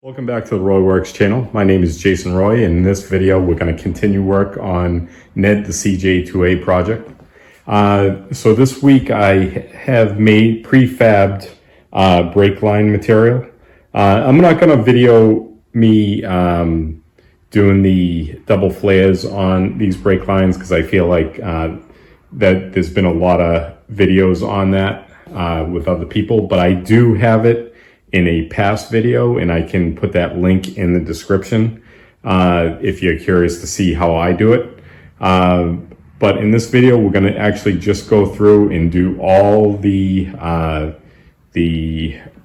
Welcome back to the Roy Works channel. My name is Jason Roy, and in this video we're going to continue work on Ned the CJ2A project. So this week I have made prefabbed brake line material. I'm not going to video me doing the double flares on these brake lines because I feel like that there's been a lot of videos on that with other people, but I do have it in a past video, and I can put that link in the description if you're curious to see how I do it. But in this video, we're going to actually just go through and do all the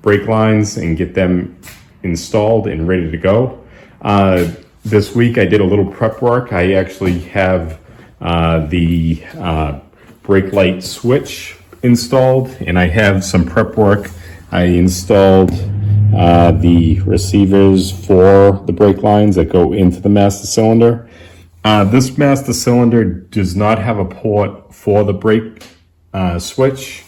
brake lines and get them installed and ready to go. This week, I did a little prep work. I actually have the brake light switch installed, and I have some prep work. I installed the receivers for the brake lines that go into the master cylinder. This master cylinder does not have a port for the brake switch.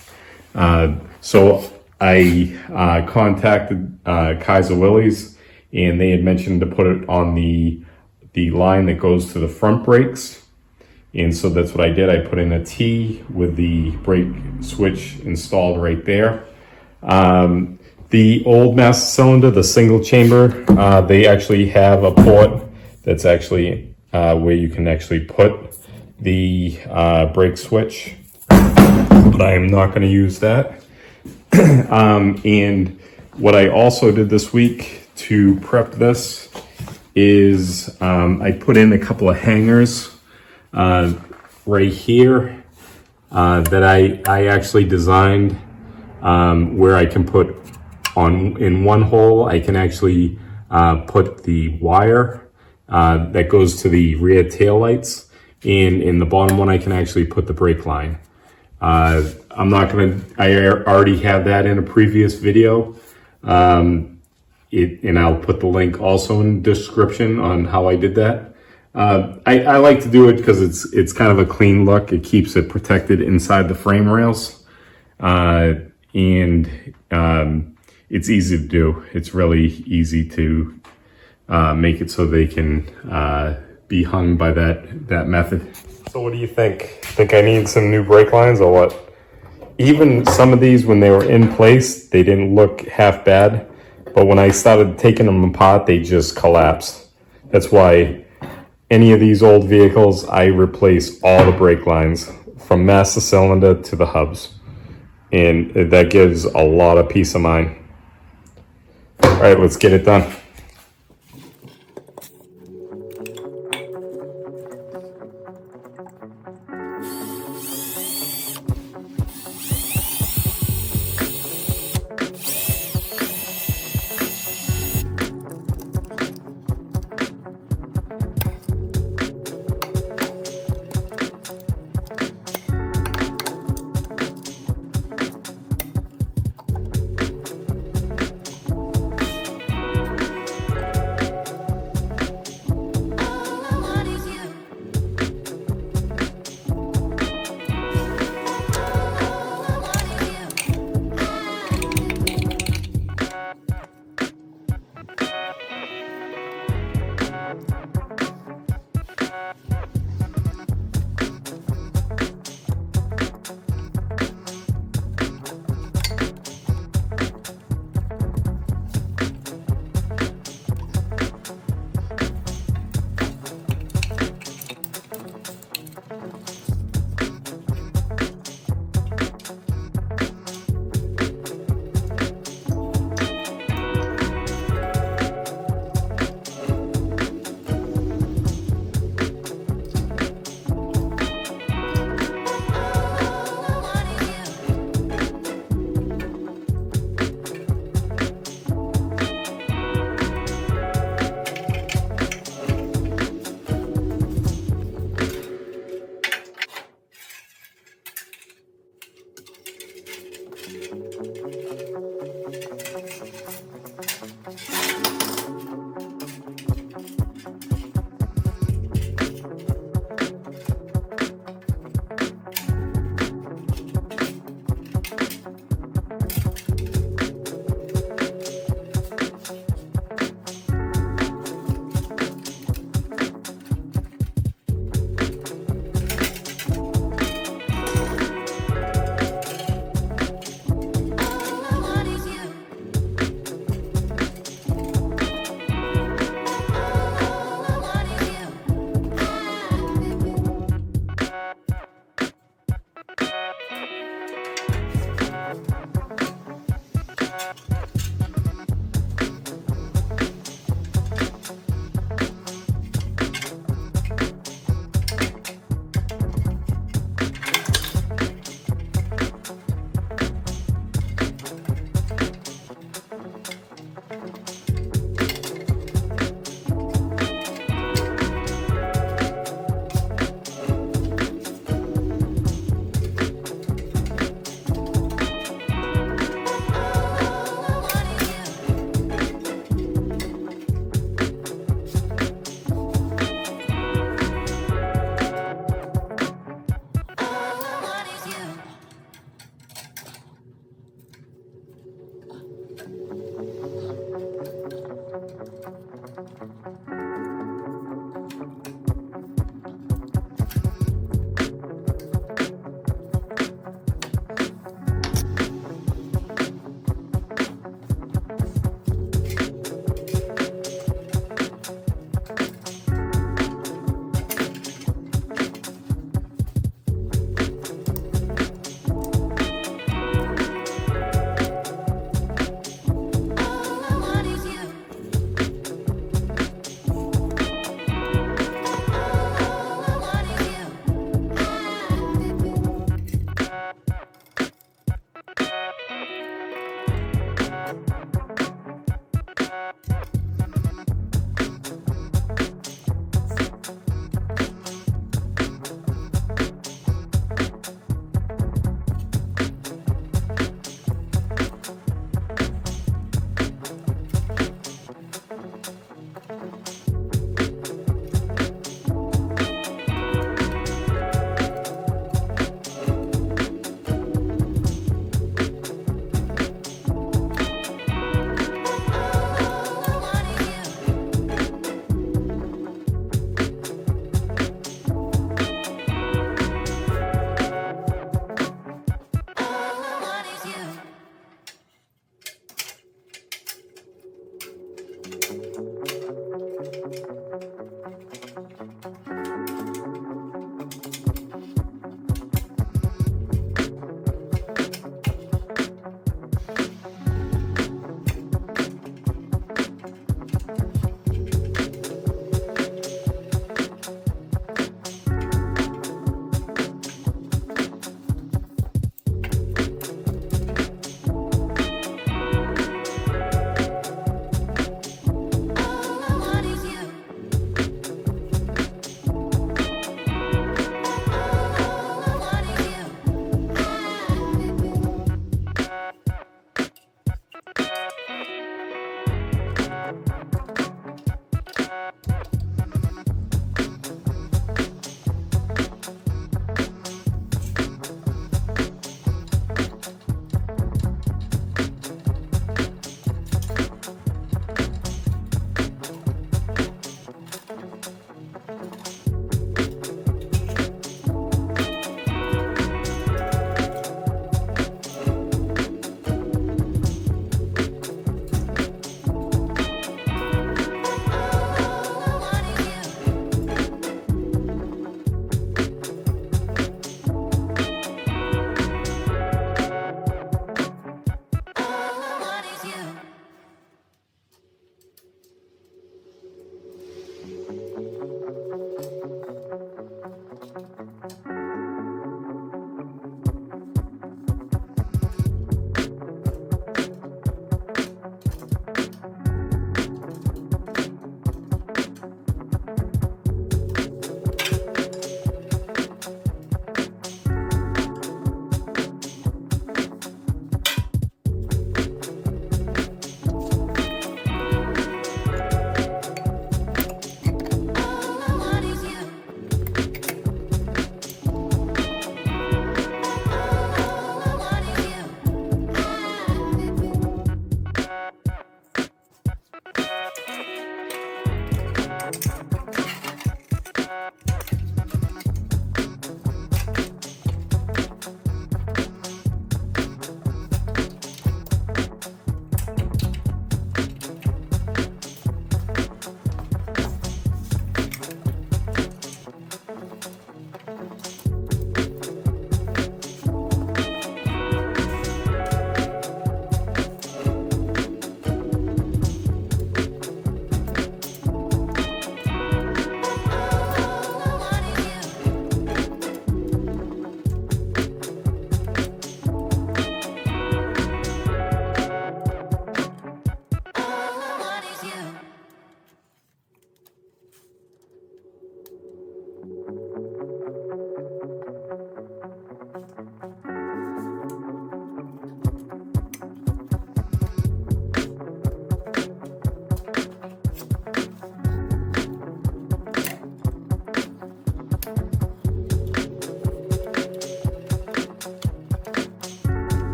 So I contacted Kaiser Willys, and they had mentioned to put it on the line that goes to the front brakes. And so that's what I did. I put in a T with the brake switch installed right there. The old master cylinder, the single chamber, they actually have a port that's actually where you can actually put the brake switch, but I am not going to use that. And what I also did this week to prep this is I put in a couple of hangers right here that I actually designed, where I can put in one hole, I can actually put the wire that goes to the rear tail lights, and in the bottom one I can actually put the brake line. I already have that in a previous video, and I'll put the link also in the description on how I did that. I like to do it because it's kind of a clean look. It keeps it protected inside the frame rails. And it's easy to do. It's really easy to make it so they can be hung by that method. So what do you think? Think I need some new brake lines or what? Even some of these, when they were in place, they didn't look half bad. But when I started taking them apart, they just collapsed. That's why any of these old vehicles, I replace all the brake lines from master cylinder to the hubs. And that gives a lot of peace of mind. All right, let's get it done.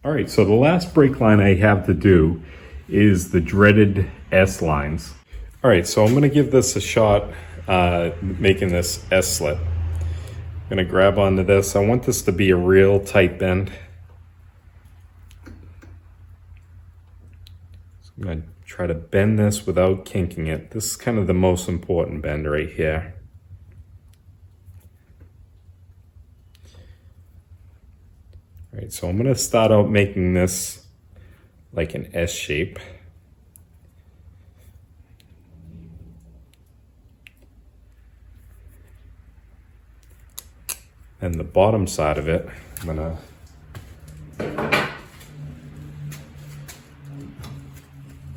All right, so the last brake line I have to do is the dreaded S lines. All right, so I'm gonna give this a shot, making this S slit. I'm gonna grab onto this. I want this to be a real tight bend. So I'm gonna try to bend this without kinking it. This is kind of the most important bend right here. All right, so I'm gonna start out making this like an S shape. And the bottom side of it, I'm gonna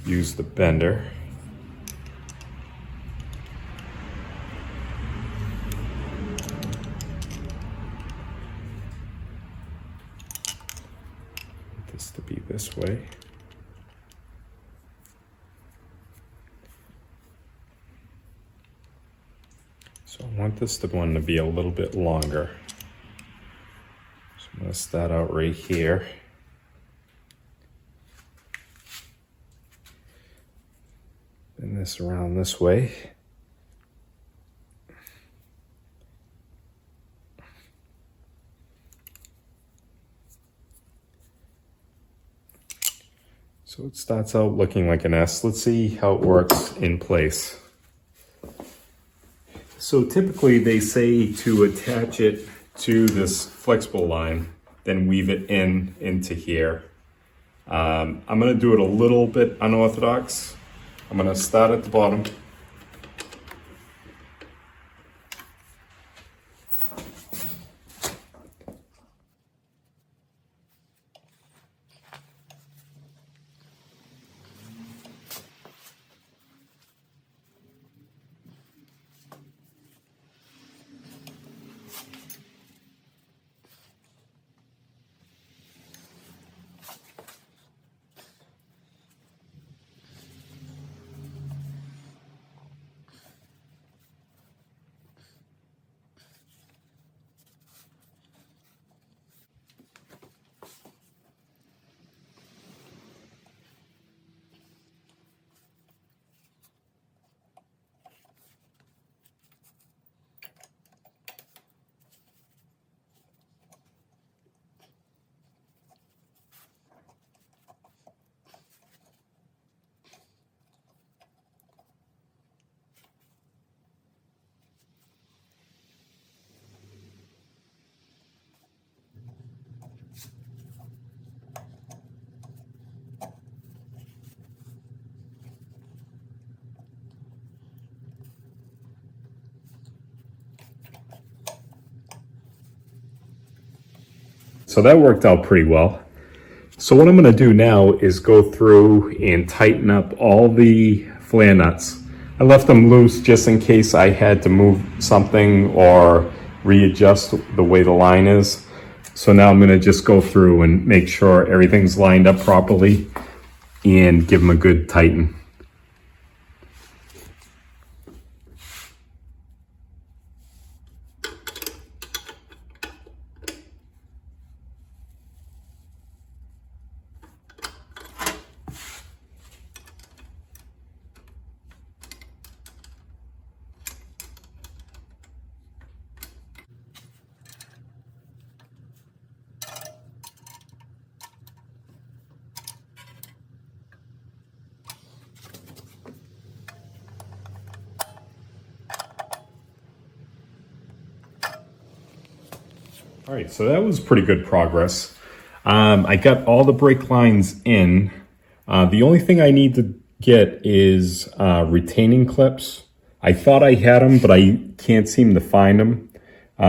use the bender. This to be this way. So I want this one to be a little bit longer. So I'm going to start out right here. Bend this around this way. So it starts out looking like an S. Let's see how it works in place. So typically they say to attach it to this flexible line, then weave it into here. I'm gonna do it a little bit unorthodox. I'm gonna start at the bottom. So that worked out pretty well. So what I'm gonna do now is go through and tighten up all the flare nuts. I left them loose just in case I had to move something or readjust the way the line is. So now I'm gonna just go through and make sure everything's lined up properly and give them a good tighten. All right, so that was pretty good progress. I got all the brake lines in. The only thing I need to get is retaining clips. I thought I had them, but I can't seem to find them.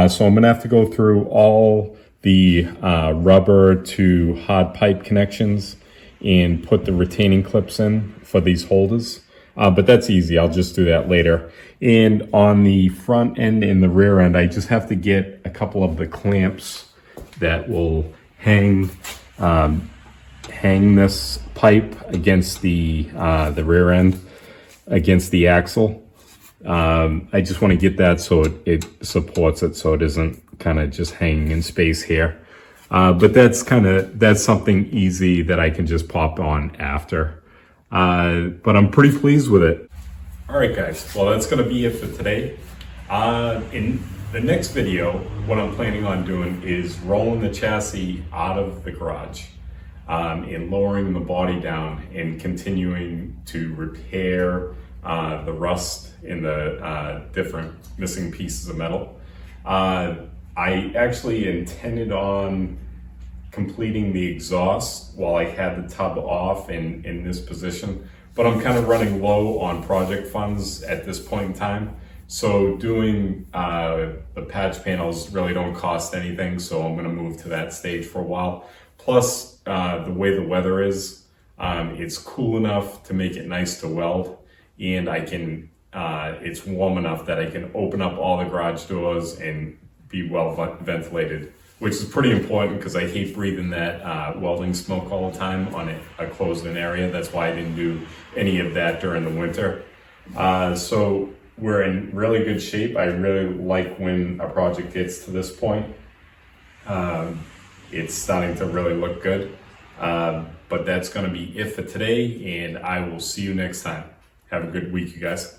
So I'm gonna have to go through all the rubber to hard pipe connections and put the retaining clips in for these holders. But that's easy, I'll just do that later. And on the front end and the rear end, I just have to get a couple of the clamps that will hang this pipe against the rear end, against the axle. I just want to get that so it supports it, so it isn't kind of just hanging in space here. But that's something easy that I can just pop on after. But I'm pretty pleased with it. All right, guys, well, that's going to be it for today. In the next video, what I'm planning on doing is rolling the chassis out of the garage and lowering the body down and continuing to repair the rust in the different missing pieces of metal. I actually intended on completing the exhaust while I had the tub off in this position, but I'm kind of running low on project funds at this point in time. So doing the patch panels really don't cost anything, so I'm gonna move to that stage for a while. Plus, the way the weather is, it's cool enough to make it nice to weld, and I can, it's warm enough that I can open up all the garage doors and be well ventilated, which is pretty important because I hate breathing that welding smoke all the time on a closed-in area. That's why I didn't do any of that during the winter. So we're in really good shape. I really like when a project gets to this point. It's starting to really look good. But that's going to be it for today, and I will see you next time. Have a good week, you guys.